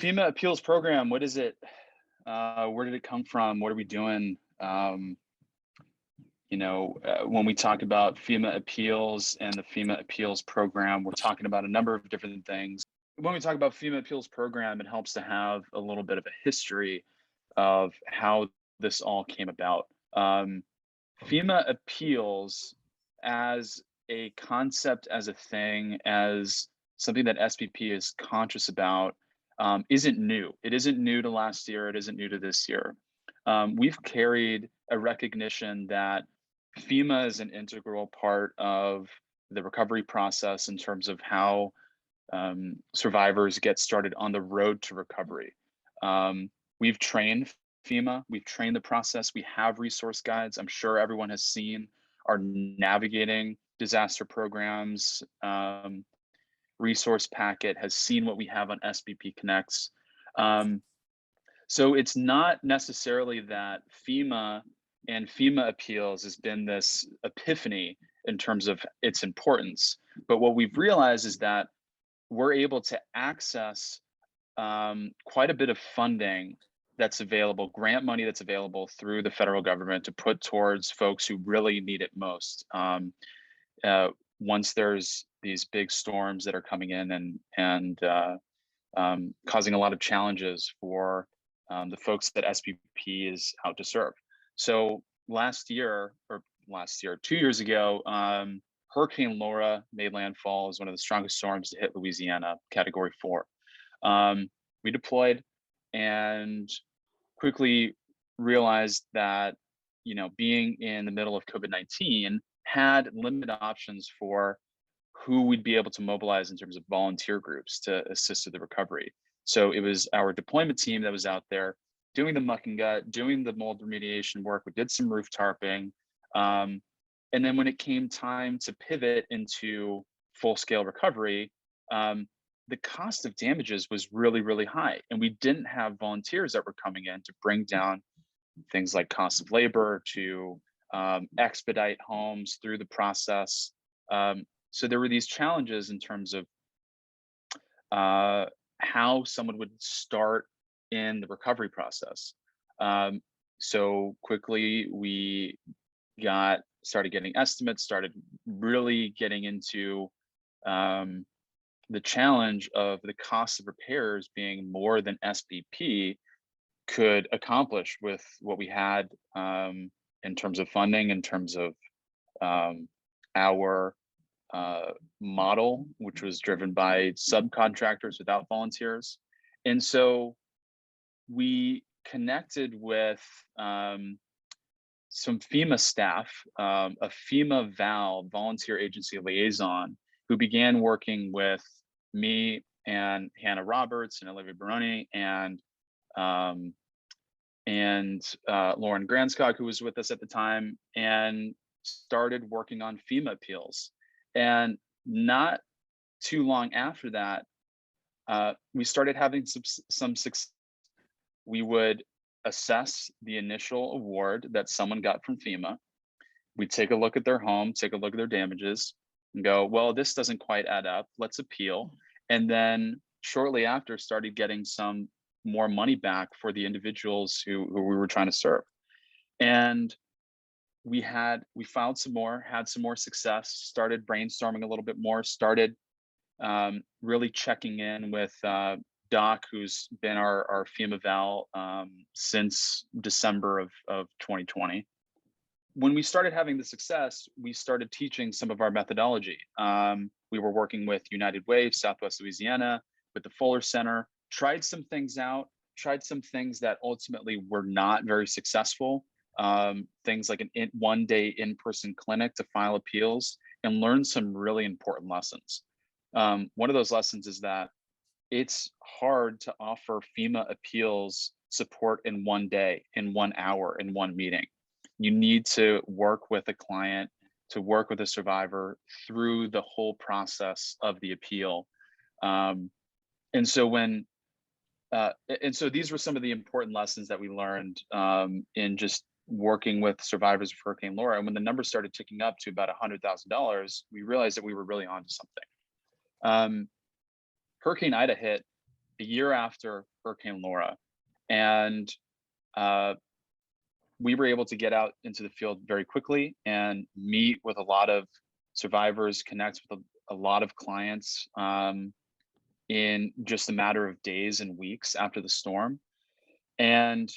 FEMA appeals program, what is it? Where did it come from? What are we doing? When we talk about FEMA appeals and the FEMA appeals program, we're talking about a number of different things. When we talk about FEMA appeals program, it helps to have a little bit of a history of how this all came about. FEMA appeals as a concept, as a thing, as something that SBP is conscious about, isn't new. It isn't new to last year. It isn't new to this year. We've carried a recognition that FEMA is an integral part of the recovery process in terms of how survivors get started on the road to recovery. We've trained FEMA, we've trained the process, we have resource guides. I'm sure everyone has seen our navigating disaster programs resource packet, has seen what we have on SBP Connects. So it's not necessarily that FEMA and FEMA appeals has been this epiphany in terms of its importance. But what we've realized is that we're able to access quite a bit of funding that's available, grant money that's available through the federal government to put towards folks who really need it most. Once there's these big storms that are coming in and causing a lot of challenges for the folks that SBP is out to serve. So 2 years ago, Hurricane Laura made landfall as one of the strongest storms to hit Louisiana, Category 4. We deployed and quickly realized that, being in the middle of COVID-19 had limited options for who we'd be able to mobilize in terms of volunteer groups to assist with the recovery. So it was our deployment team that was out there doing the muck and gut, doing the mold remediation work. We did some roof tarping. And then when it came time to pivot into full-scale recovery, the cost of damages was really, really high. And we didn't have volunteers that were coming in to bring down things like cost of labor, to expedite homes through the process. So there were these challenges in terms of how someone would start in the recovery process. So quickly we started getting estimates, started really getting into the challenge of the cost of repairs being more than SBP could accomplish with what we had in terms of funding, in terms of our model, which was driven by subcontractors without volunteers. And so we connected with some FEMA staff, a FEMA volunteer agency liaison, who began working with me and Hannah Roberts and Olivia Baroni and Lauren Granskog, who was with us at the time, and started working on FEMA appeals. And not too long after that, we started having some success. We would assess the initial award that someone got from FEMA. We'd take a look at their home, take a look at their damages, and go, well, this doesn't quite add up. Let's appeal. And then shortly after, started getting some more money back for the individuals who we were trying to serve. And we filed some more, had some more success, started brainstorming a little bit more, started really checking in with Doc, who's been our FEMA Val since December of 2020. When we started having the success, we started teaching some of our methodology. We were working with United Way, Southwest Louisiana, with the Fuller Center, tried some things out, tried some things that ultimately were not very successful. Things like a one-day in-person clinic to file appeals, and learn some really important lessons. One of those lessons is that it's hard to offer FEMA appeals support in one day, in 1 hour, in one meeting. You need to work with a client, to work with a survivor through the whole process of the appeal. And so these were some of the important lessons that we learned in just working with survivors of Hurricane Laura. And when the numbers started ticking up to about $100,000, we realized that we were really onto something. Hurricane Ida hit a year after Hurricane Laura, and we were able to get out into the field very quickly and meet with a lot of survivors, connect with a lot of clients in just a matter of days and weeks after the storm. And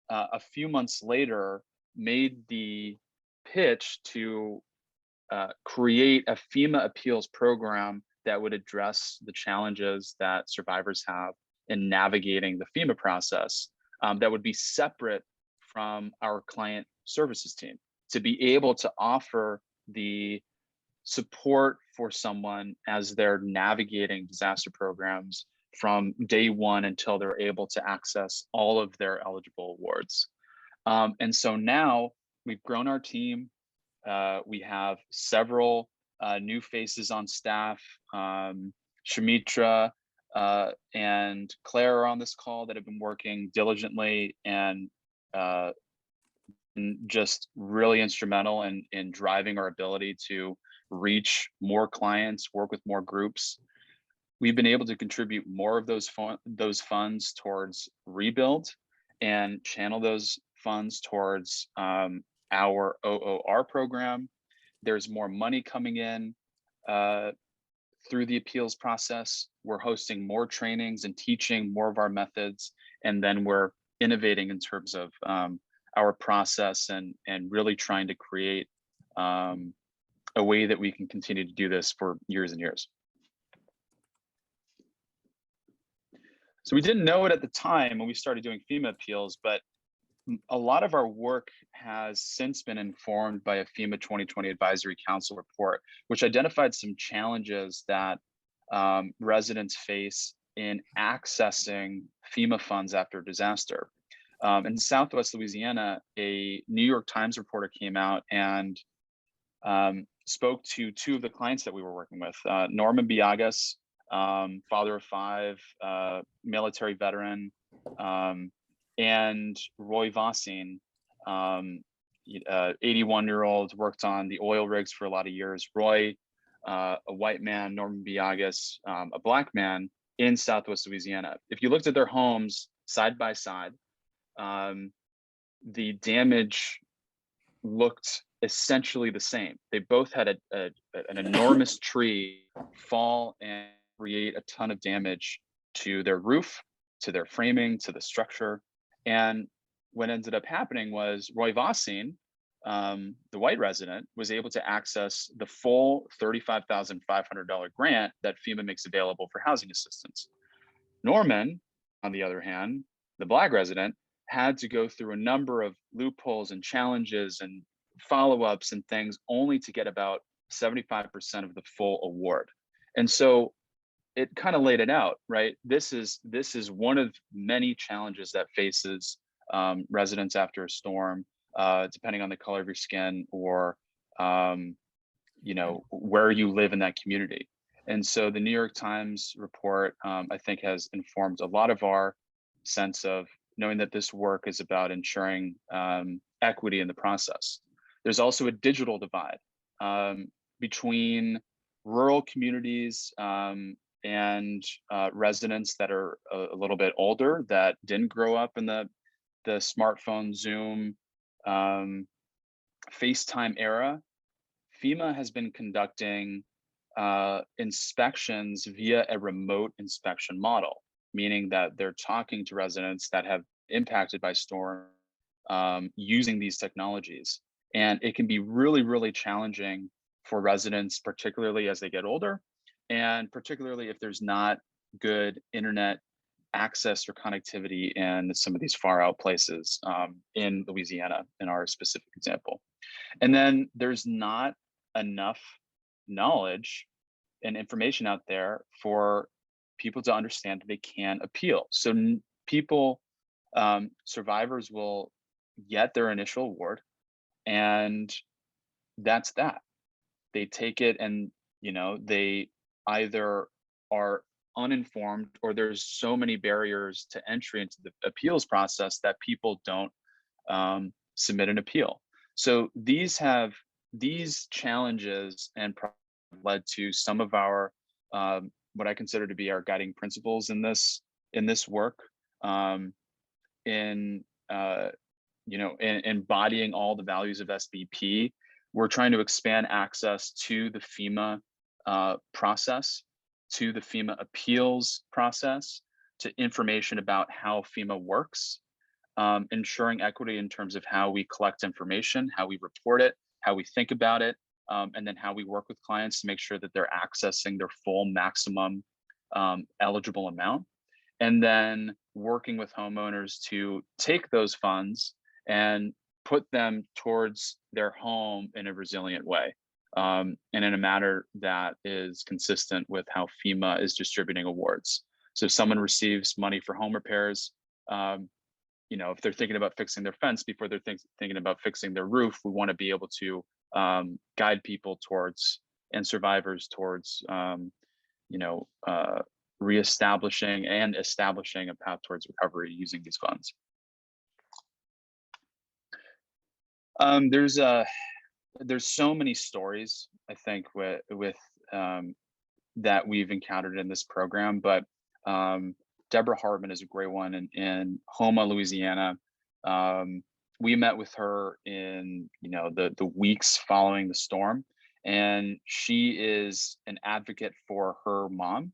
a few months later, made the pitch to create a FEMA appeals program that would address the challenges that survivors have in navigating the FEMA process, that would be separate from our client services team, to be able to offer the support for someone as they're navigating disaster programs from day one until they're able to access all of their eligible awards. And so now we've grown our team. We have several new faces on staff. Shamitra and Claire are on this call that have been working diligently and just really instrumental in driving our ability to reach more clients, work with more groups. We've been able to contribute more of those funds towards rebuild and channel those funds towards our OOR program. There's more money coming in through the appeals process. We're hosting more trainings and teaching more of our methods, and then we're innovating in terms of our process and really trying to create a way that we can continue to do this for years and years. So we didn't know it at the time when we started doing FEMA appeals, but a lot of our work has since been informed by a FEMA 2020 Advisory Council report, which identified some challenges that residents face in accessing FEMA funds after a disaster. In Southwest Louisiana, a New York Times reporter came out and spoke to two of the clients that we were working with, Norman Biagas, father of 5, military veteran, and Roy Vossing, 81-year-old, worked on the oil rigs for a lot of years. Roy, a white man, Norman Biagas, a black man in Southwest Louisiana. If you looked at their homes side by side, the damage looked essentially the same. They both had an enormous tree fall and create a ton of damage to their roof, to their framing, to the structure. And what ended up happening was Roy Vossing, the white resident, was able to access the full $35,500 grant that FEMA makes available for housing assistance. Norman, on the other hand, the black resident, had to go through a number of loopholes and challenges and follow-ups and things only to get about 75% of the full award. And so it kind of laid it out, right? This is one of many challenges that faces residents after a storm, depending on the color of your skin or where you live in that community. And so the New York Times report, I think, has informed a lot of our sense of knowing that this work is about ensuring equity in the process. There's also a digital divide between rural communities and residents that are a little bit older, that didn't grow up in the smartphone, Zoom, FaceTime era. FEMA has been conducting inspections via a remote inspection model, meaning that they're talking to residents that have impacted by storm using these technologies. And it can be really, really challenging for residents, particularly as they get older, and particularly if there's not good internet access or connectivity in some of these far out places in Louisiana, in our specific example. And then there's not enough knowledge and information out there for people to understand that they can appeal. So people, survivors will get their initial award, and that's that. They take it and, they either are uninformed or there's so many barriers to entry into the appeals process that people don't submit an appeal. So these challenges and led to some of our what I consider to be our guiding principles in this in this work, um, in in embodying all the values of SBP. We're trying to expand access to the FEMA process, to the FEMA appeals process, to information about how FEMA works, ensuring equity in terms of how we collect information, how we report it, how we think about it, and then how we work with clients to make sure that they're accessing their full maximum eligible amount. And then working with homeowners to take those funds and put them towards their home in a resilient way, and in a manner that is consistent with how FEMA is distributing awards. So if someone receives money for home repairs, um, if they're thinking about fixing their fence before they're thinking about fixing their roof, we want to be able to guide people towards and survivors towards you know, uh, reestablishing and establishing a path towards recovery using these funds. There's so many stories, I think, with that we've encountered in this program, but Deborah Hartman is a great one in Houma, Louisiana. We met with her in the weeks following the storm, and she is an advocate for her mom,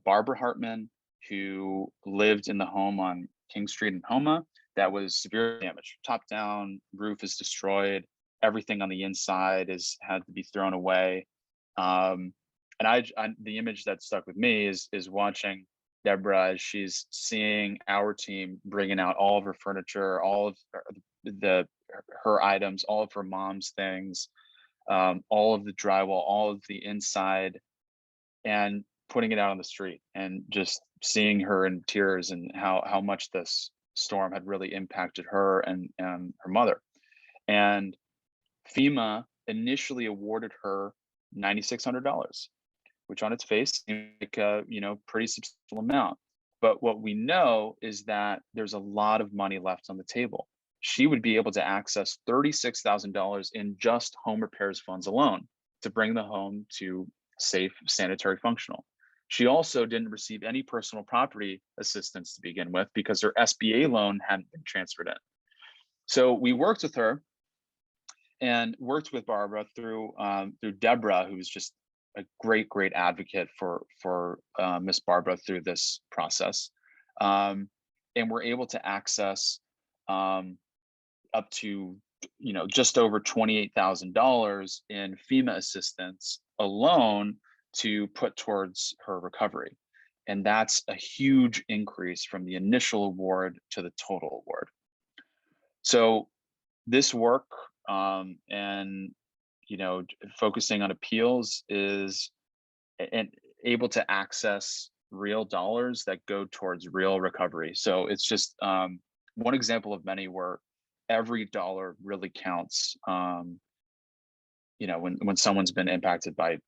Barbara Hartman, who lived in the home on King Street in Houma that was severely damaged. Top down, roof is destroyed. Everything on the inside is had to be thrown away. And the image that stuck with me is watching Deborah as she's seeing our team bringing out all of her furniture, all of her items, all of her mom's things, all of the drywall, all of the inside, and putting it out on the street, and just seeing her in tears and how much this storm had really impacted her and her mother. And FEMA initially awarded her $9,600, which on its face seemed like a pretty substantial amount. But what we know is that there's a lot of money left on the table. She would be able to access $36,000 in just home repairs funds alone to bring the home to safe, sanitary, functional. She also didn't receive any personal property assistance to begin with because her SBA loan hadn't been transferred in. So we worked with her and worked with Barbara through Deborah, who was just a great advocate for Miss Barbara through this process, and we're able to access up to just over $28,000 in FEMA assistance alone to put towards her recovery, and that's a huge increase from the initial award to the total award. So this work and focusing on appeals is able to access real dollars that go towards real recovery. So it's just one example of many where every dollar really counts. When someone's been impacted by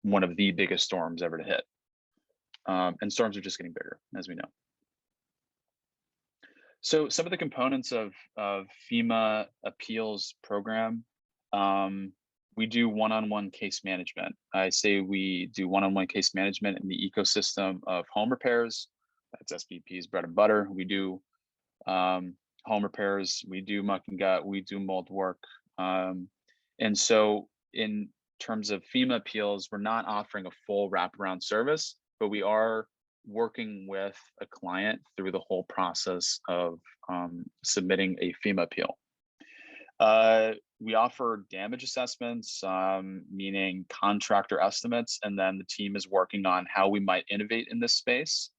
one of the biggest storms ever to hit, and storms are just getting bigger, as we know. So some of the components of FEMA appeals program, we do one-on-one case management. I say we do one-on-one case management in the ecosystem of home repairs. That's SBP's bread and butter. We do home repairs, we do muck and gut, we do mold work. And so in terms of FEMA appeals, we're not offering a full wraparound service, but we are working with a client through the whole process of submitting a FEMA appeal. We offer damage assessments, meaning contractor estimates, and then the team is working on how we might innovate in this space.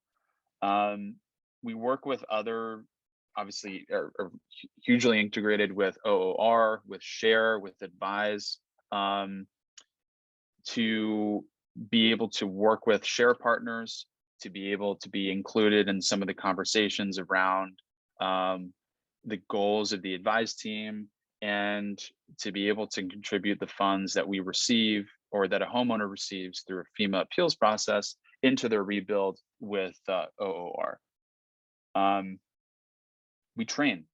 We work with other, obviously, are hugely integrated with OOR, with Share, with Advise, to be able to work with Share partners, to be able to be included in some of the conversations around the goals of the Advise team, and to be able to contribute the funds that we receive or that a homeowner receives through a FEMA appeals process into their rebuild with OOR. We train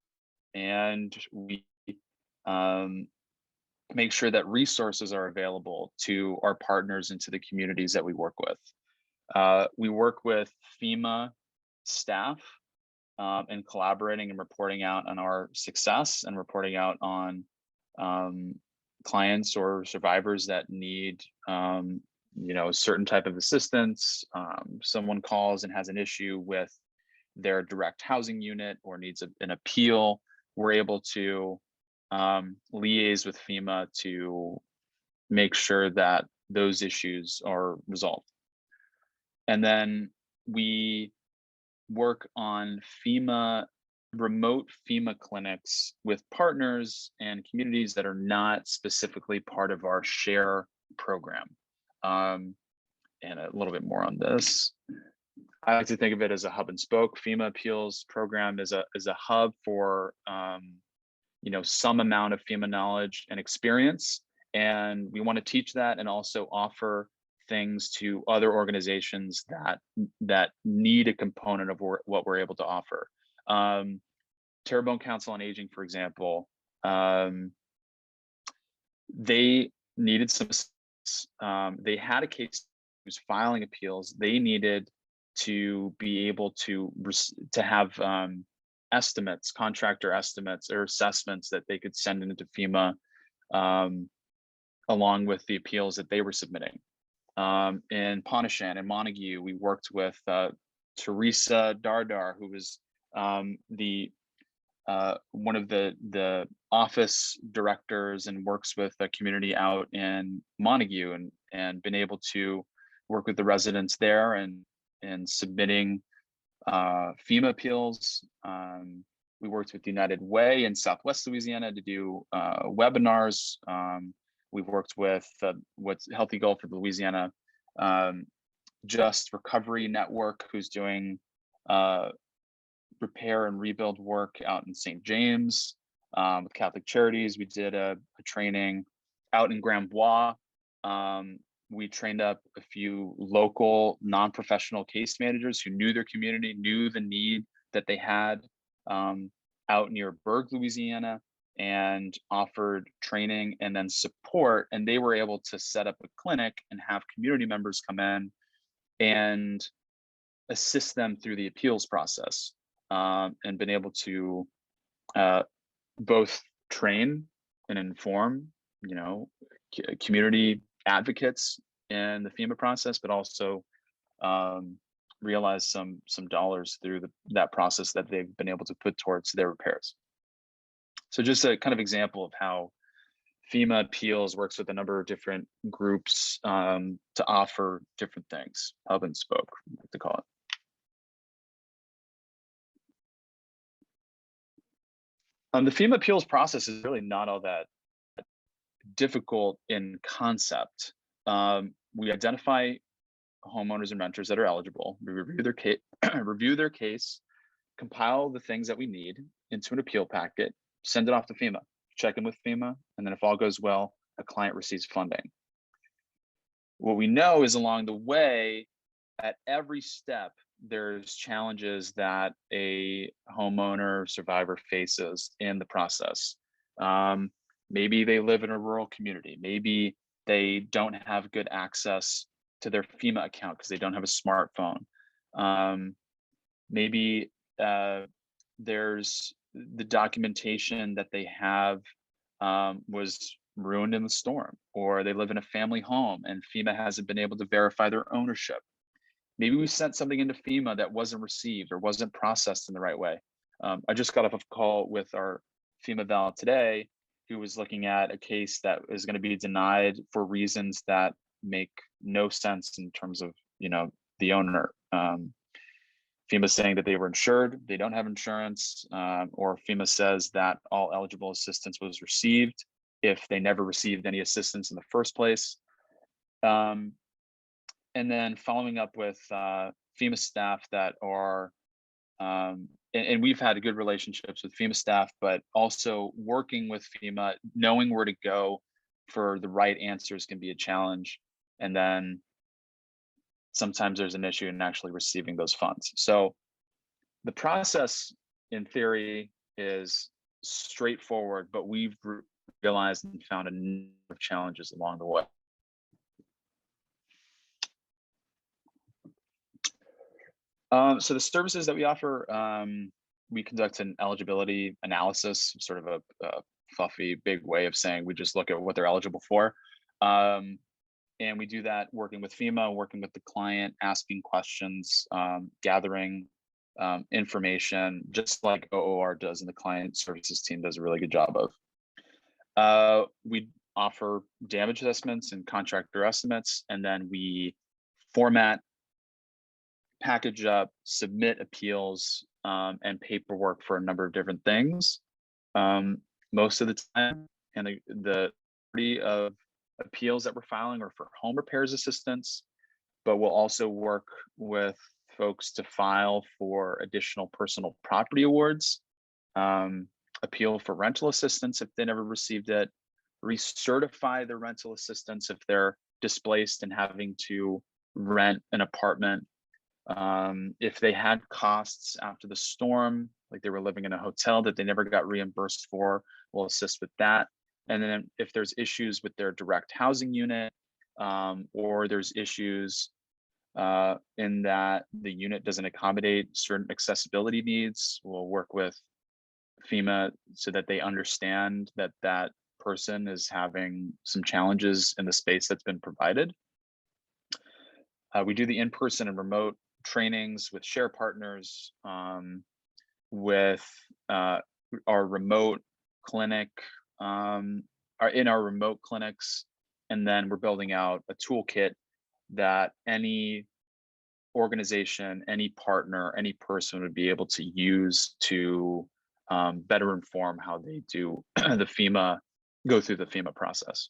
and we make sure that resources are available to our partners and to the communities that we work with. We work with FEMA staff and collaborating and reporting out on our success and reporting out on clients or survivors that need a certain type of assistance. Someone calls and has an issue with their direct housing unit or needs an appeal. We're able to liaise with FEMA to make sure that those issues are resolved. And then we work on remote FEMA clinics with partners and communities that are not specifically part of our SHARE program. And a little bit more on this. I like to think of it as a hub and spoke. FEMA appeals program is a hub for some amount of FEMA knowledge and experience, and we want to teach that and also offer things to other organizations that need a component of what we're able to offer. Terrebonne Council on Aging, for example, they needed they had a case that was filing appeals. They needed to be able to have estimates, contractor estimates or assessments that they could send into FEMA along with the appeals that they were submitting. In Pontchartrain and Montague, we worked with Teresa Dardar, who was one of the office directors and works with a community out in Montague, and been able to work with the residents there and submitting FEMA appeals. We worked with United Way in Southwest Louisiana to do webinars. We've worked with what's Healthy Gulf of Louisiana Just Recovery Network, who's doing repair and rebuild work out in St. James. With Catholic Charities, we did a training out in Grand Bois. We trained up a few local non-professional case managers who knew their community, knew the need that they had out near Berg, Louisiana, and offered training and then support. And they were able to set up a clinic and have community members come in and assist them through the appeals process, and been able to both train and inform, community advocates in the FEMA process, but also realize some dollars through that process that they've been able to put towards their repairs. So just a kind of example of how FEMA appeals works with a number of different groups to offer different things. Hub and spoke, I like to call it. The FEMA appeals process is really not all that difficult in concept. We identify homeowners and renters that are eligible. We review their case, compile the things that we need into an appeal packet, send it off to FEMA, check in with FEMA, and then if all goes well, a client receives funding. What we know is along the way, at every step, there's challenges that a homeowner survivor faces in the process. Maybe they live in a rural community. Maybe they don't have good access to their FEMA account because they don't have a smartphone. Maybe there's the documentation that they have was ruined in the storm, or they live in a family home and FEMA hasn't been able to verify their ownership. Maybe we sent something into FEMA that wasn't received or wasn't processed in the right way. I just got off a call with our FEMA val today, who was looking at a case that is going to be denied for reasons that make no sense in terms of, the owner. FEMA saying that they were insured, they don't have insurance, or FEMA says that all eligible assistance was received if they never received any assistance in the first place. And then following up with FEMA staff that are, and we've had good relationships with FEMA staff, but also working with FEMA, knowing where to go for the right answers can be a challenge. And then sometimes there's an issue in actually receiving those funds. So the process in theory is straightforward, but we've realized and found a number of challenges along the way. So the services that we offer, we conduct an eligibility analysis, sort of a fluffy, big way of saying we just look at what they're eligible for. Um, and we do that working with FEMA, working with the client, asking questions, gathering information, just like OOR does and the client services team does a really good job of. We offer damage assessments and contractor estimates, and then we format, package up, submit appeals, and paperwork for a number of different things. Most of the time, and the majority of appeals that we're filing are for home repairs assistance, but we'll also work with folks to file for additional personal property awards, appeal for rental assistance if they never received it, recertify the rental assistance if they're displaced and having to rent an apartment. If they had costs after the storm, like they were living in a hotel that they never got reimbursed for, we'll assist with that. And then if there's issues with their direct housing unit, or there's issues in that the unit doesn't accommodate certain accessibility needs, we'll work with FEMA so that they understand that that person is having some challenges in the space that's been provided. We do the in-person and remote trainings with share partners, with our remote clinic, in our remote clinics, and then we're building out a toolkit that any organization, any partner, any person would be able to use to better inform how they do go through the FEMA process.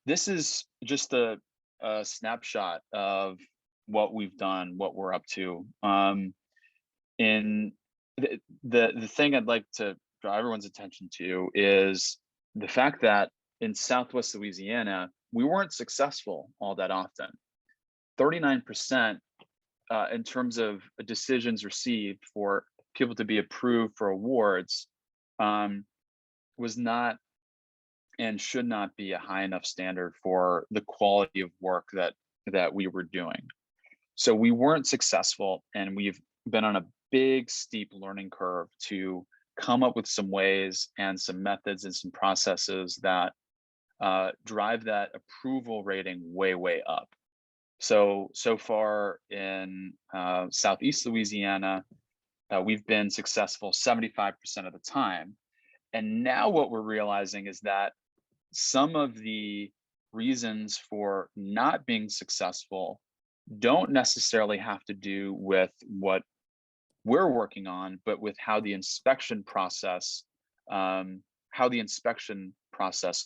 This is just a snapshot of what we've done, what we're up to. In the thing I'd like to draw everyone's attention to is the fact that in Southwest Louisiana, we weren't successful all that often. 39% in terms of decisions received for people to be approved for awards was not and should not be a high enough standard for the quality of work that we were doing. So we weren't successful, and we've been on a big steep learning curve to come up with some ways and some methods and some processes that drive that approval rating way up. So far in Southeast Louisiana, we've been successful 75% of the time. And now what we're realizing is that some of the reasons for not being successful don't necessarily have to do with what we're working on, but with how the inspection process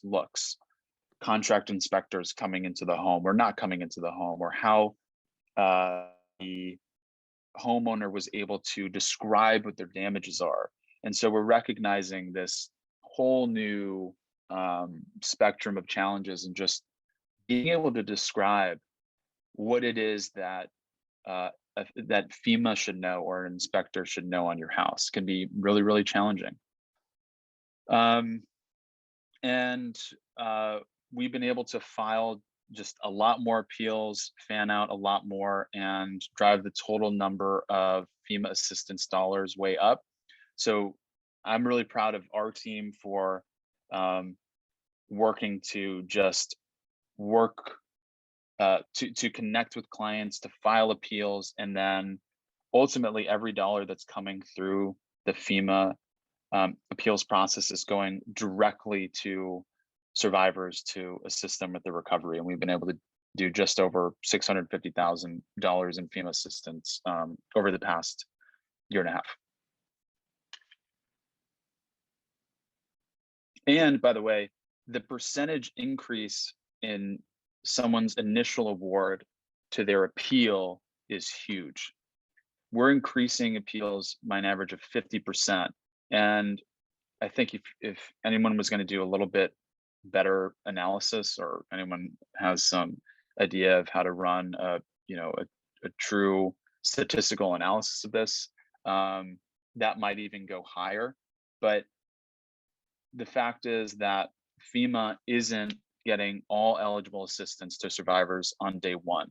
looks. Contract inspectors coming into the home or not coming into the home, or how the homeowner was able to describe what their damages are. And so we're recognizing this whole new spectrum of challenges, and just being able to describe what it is that that FEMA should know or an inspector should know on your house can be really challenging. We've been able to file just a lot more appeals, fan out a lot more, and drive the total number of FEMA assistance dollars way up. So I'm really proud of our team for working to just work to connect with clients, to file appeals, and then ultimately every dollar that's coming through the FEMA appeals process is going directly to survivors to assist them with the recovery. And we've been able to do just over $650,000 in FEMA assistance over the past year and a half. And by the way, the percentage increase in someone's initial award to their appeal is huge. We're increasing appeals by an average of 50%. And I think if anyone was going to do a little bit better analysis, or anyone has some idea of how to run a true statistical analysis of this, that might even go higher. But the fact is that FEMA isn't getting all eligible assistance to survivors on day one.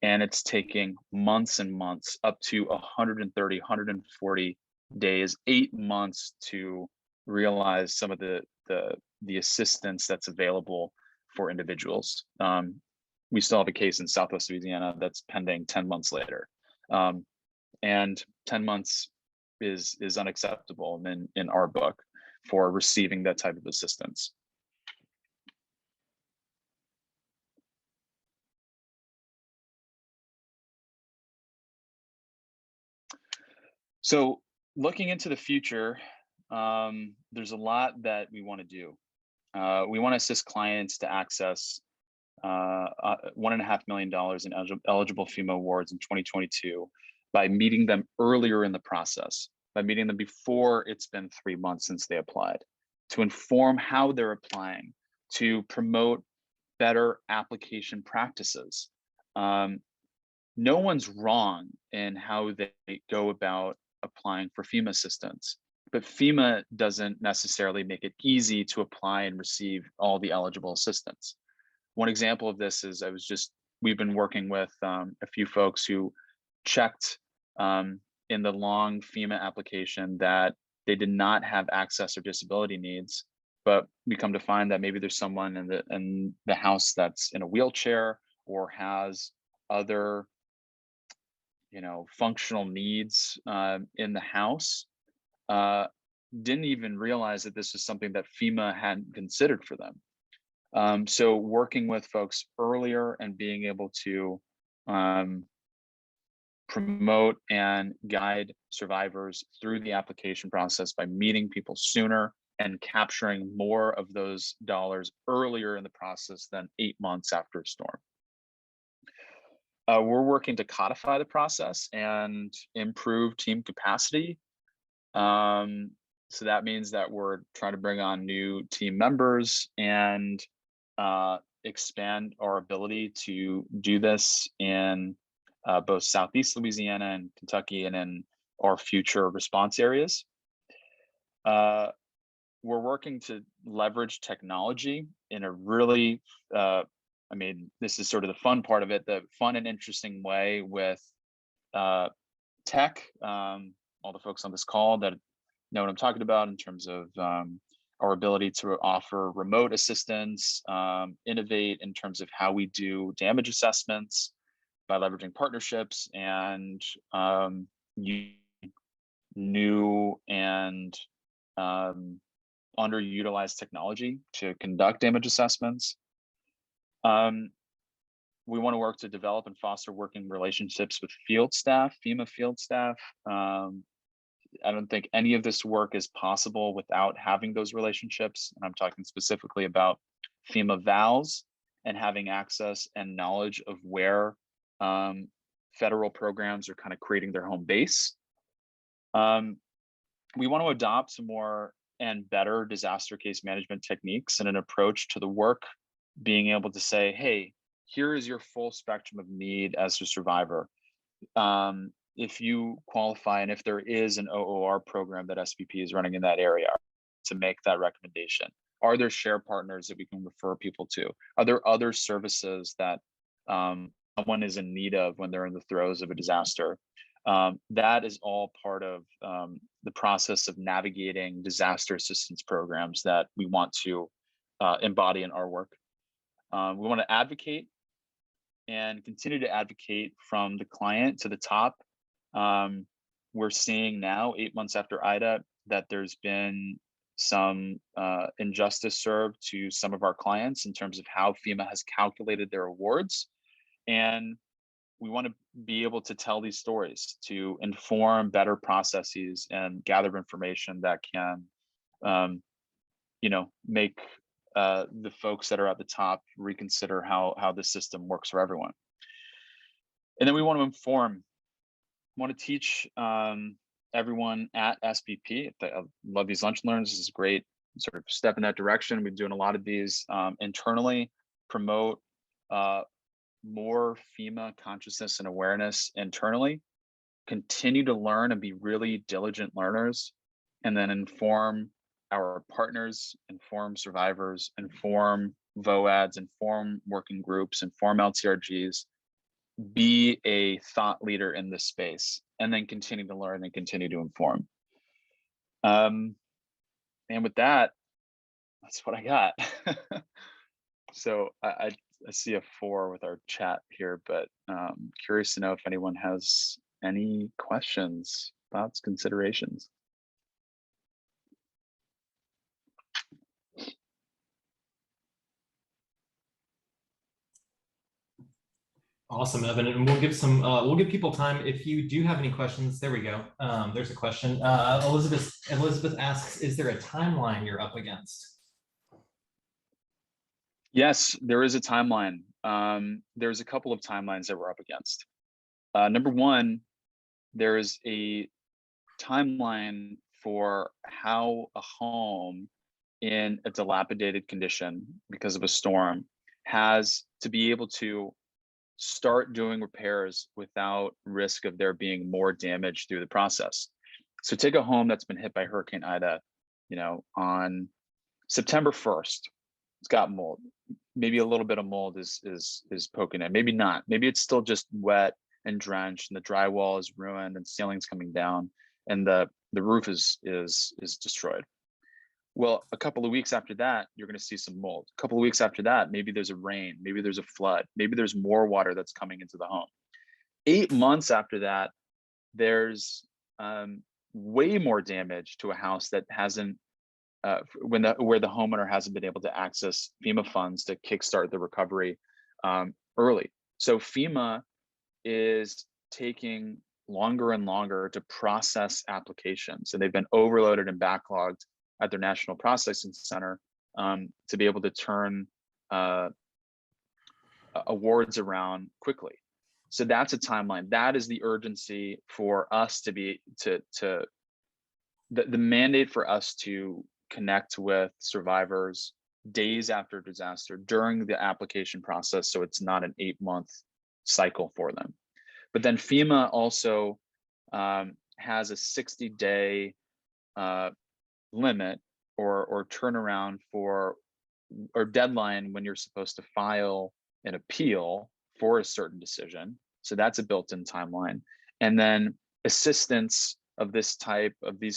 And it's taking months and months, up to 130, 140 days, 8 months to realize some of the assistance that's available for individuals. We still have a case in Southwest Louisiana that's pending 10 months later. And 10 months is unacceptable in our book for receiving that type of assistance. So looking into the future, there's a lot that we want to do. We want to assist clients to access $1.5 million in eligible FEMA awards in 2022 by meeting them earlier in the process, by meeting them before it's been 3 months since they applied, to inform how they're applying, to promote better application practices. No one's wrong in how they go about applying for FEMA assistance, but FEMA doesn't necessarily make it easy to apply and receive all the eligible assistance. One example of this is we've been working with a few folks who checked in the long FEMA application that they did not have access or disability needs, but we come to find that maybe there's someone in the house that's in a wheelchair or has other functional needs in the house, didn't even realize that this was something that FEMA hadn't considered for them. So working with folks earlier and being able to promote and guide survivors through the application process by meeting people sooner and capturing more of those dollars earlier in the process than 8 months after a storm. We're working to codify the process and improve team capacity. So that means that we're trying to bring on new team members and expand our ability to do this in both Southeast Louisiana and Kentucky and in our future response areas. We're working to leverage technology in a really, this is sort of the fun part of it, the fun and interesting way with tech. All the folks on this call that know what I'm talking about in terms of our ability to offer remote assistance, innovate in terms of how we do damage assessments by leveraging partnerships and new and underutilized technology to conduct damage assessments. We want to work to develop and foster working relationships with field staff, FEMA field staff. I don't think any of this work is possible without having those relationships. And I'm talking specifically about FEMA VALs and having access and knowledge of where federal programs are kind of creating their home base. We want to adopt some more and better disaster case management techniques and an approach to the work, being able to say, hey, here is your full spectrum of need as a survivor. If you qualify and if there is an OOR program that SBP is running in that area, to make that recommendation. Are there share partners that we can refer people to? Are there other services that someone is in need of when they're in the throes of a disaster? That is all part of the process of navigating disaster assistance programs that we want to embody in our work. We want to advocate and continue to advocate from the client to the top. We're seeing now, 8 months after Ida, that there's been some injustice served to some of our clients in terms of how FEMA has calculated their awards. And we want to be able to tell these stories to inform better processes and gather information that can, make the folks that are at the top reconsider how the system works for everyone. And then we want to want to teach everyone at SBP. I love these lunch and learns. This is a great sort of step in that direction. We've been doing a lot of these internally, promote more FEMA consciousness and awareness internally, continue to learn and be really diligent learners, and then inform our partners, inform survivors, inform VOADs and form working groups and form LTRGs, be a thought leader in this space, and then continue to learn and continue to inform. And with that, that's what I got. So I see a 4 with our chat here, but curious to know if anyone has any questions, thoughts, considerations. Awesome, Evan, and we'll give people time if you do have any questions. There we go. There's a question. Elizabeth asks, "Is there a timeline you're up against?" Yes, there is a timeline. There's a couple of timelines that we're up against. Number one, there is a timeline for how a home in a dilapidated condition because of a storm has to be able to start doing repairs without risk of there being more damage through the process. So take a home that's been hit by Hurricane Ida, on September 1st, it's got mold. Maybe a little bit of mold is poking in, maybe not. Maybe it's still just wet and drenched and the drywall is ruined and ceiling's coming down and the roof is destroyed. Well, a couple of weeks after that, you're going to see some mold. A couple of weeks after that, maybe there's a rain, maybe there's a flood, maybe there's more water that's coming into the home. 8 months after that, there's way more damage to a house that hasn't, where the homeowner hasn't been able to access FEMA funds to kickstart the recovery early. So FEMA is taking longer and longer to process applications, and they've been overloaded and backlogged at their National Processing Center to be able to turn awards around quickly. So that's a timeline. That is the urgency for us to be the mandate for us to connect with survivors days after disaster during the application process, so it's not an 8-month cycle for them. But then FEMA also has a 60-day limit or turnaround or deadline when you're supposed to file an appeal for a certain decision. So that's a built-in timeline. And then assistance of these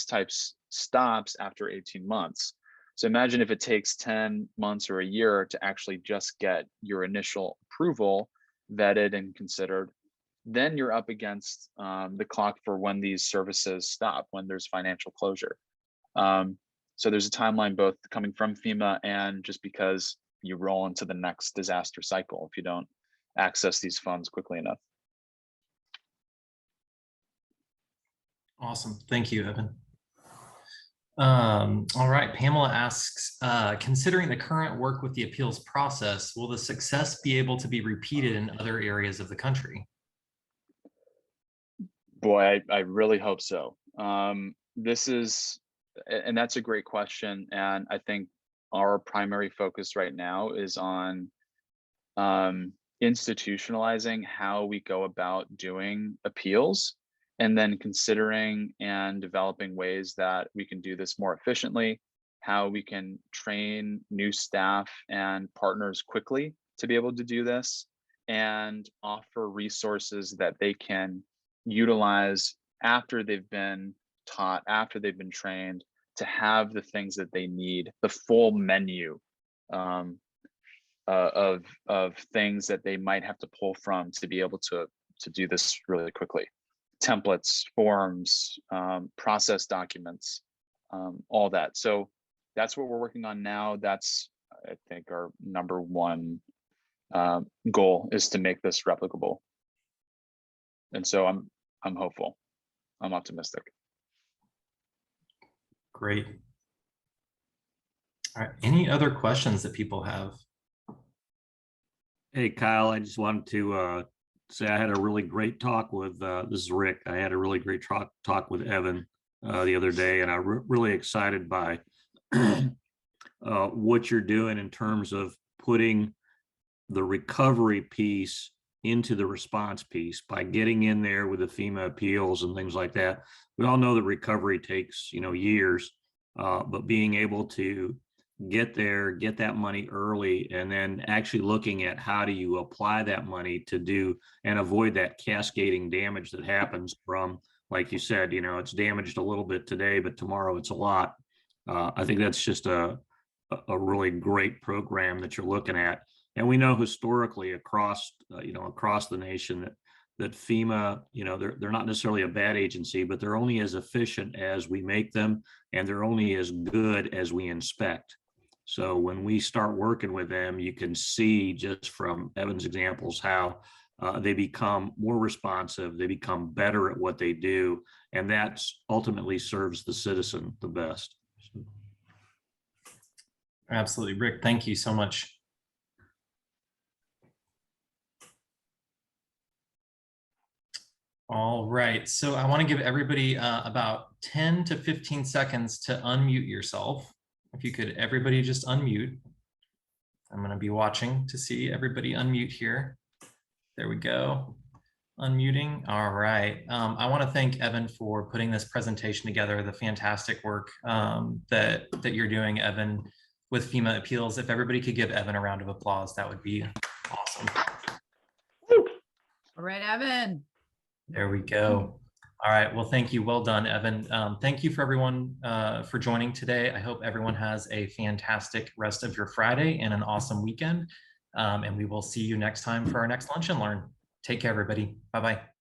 types stops after 18 months. So imagine if it takes 10 months or a year to actually just get your initial approval vetted and considered, then you're up against the clock for when these services stop, when there's financial closure. So there's a timeline both coming from FEMA and just because you roll into the next disaster cycle if you don't access these funds quickly enough. Awesome. Thank you, Evan. All right. Pamela asks, considering the current work with the appeals process, will the success be able to be repeated in other areas of the country? Boy, I really hope so. And that's a great question. And I think our primary focus right now is on institutionalizing how we go about doing appeals, and then considering and developing ways that we can do this more efficiently, how we can train new staff and partners quickly to be able to do this, and offer resources that they can utilize after they've been taught, after they've been trained, to have the things that they need, the full menu of things that they might have to pull from to be able to do this really quickly. Templates, forms, process documents, all that. So that's what we're working on now. That's, I think, our number one goal, is to make this replicable. And so I'm hopeful. I'm optimistic. Great. All right. Any other questions that people have? Hey, Kyle, I just wanted to say I had a really great talk with, this is Rick. I had a really great talk with Evan the other day, and I'm really excited by what you're doing in terms of putting the recovery piece into the response piece by getting in there with the FEMA appeals and things like that. We all know that recovery takes, years, but being able to get there, get that money early, and then actually looking at how do you apply that money to do and avoid that cascading damage that happens from, like you said, it's damaged a little bit today, but tomorrow it's a lot. I think that's just a really great program that you're looking at. And we know historically across the nation that FEMA, they're not necessarily a bad agency, but they're only as efficient as we make them, and they're only as good as we inspect. So when we start working with them, you can see just from Evan's examples how they become more responsive, they become better at what they do, and that ultimately serves the citizen the best. Absolutely. Rick, thank you so much. All right, so I want to give everybody about 10 to 15 seconds to unmute yourself. If you could, everybody just unmute. I'm going to be watching to see everybody unmute here. There we go. Unmuting. All right. I want to thank Evan for putting this presentation together, the fantastic work that you're doing, Evan, with FEMA appeals. If everybody could give Evan a round of applause, that would be awesome. All right, Evan. There we go. All right. Well, thank you. Well done, Evan. Thank you for everyone for joining today. I hope everyone has a fantastic rest of your Friday and an awesome weekend. And we will see you next time for our next Lunch and Learn. Take care, everybody. Bye-bye.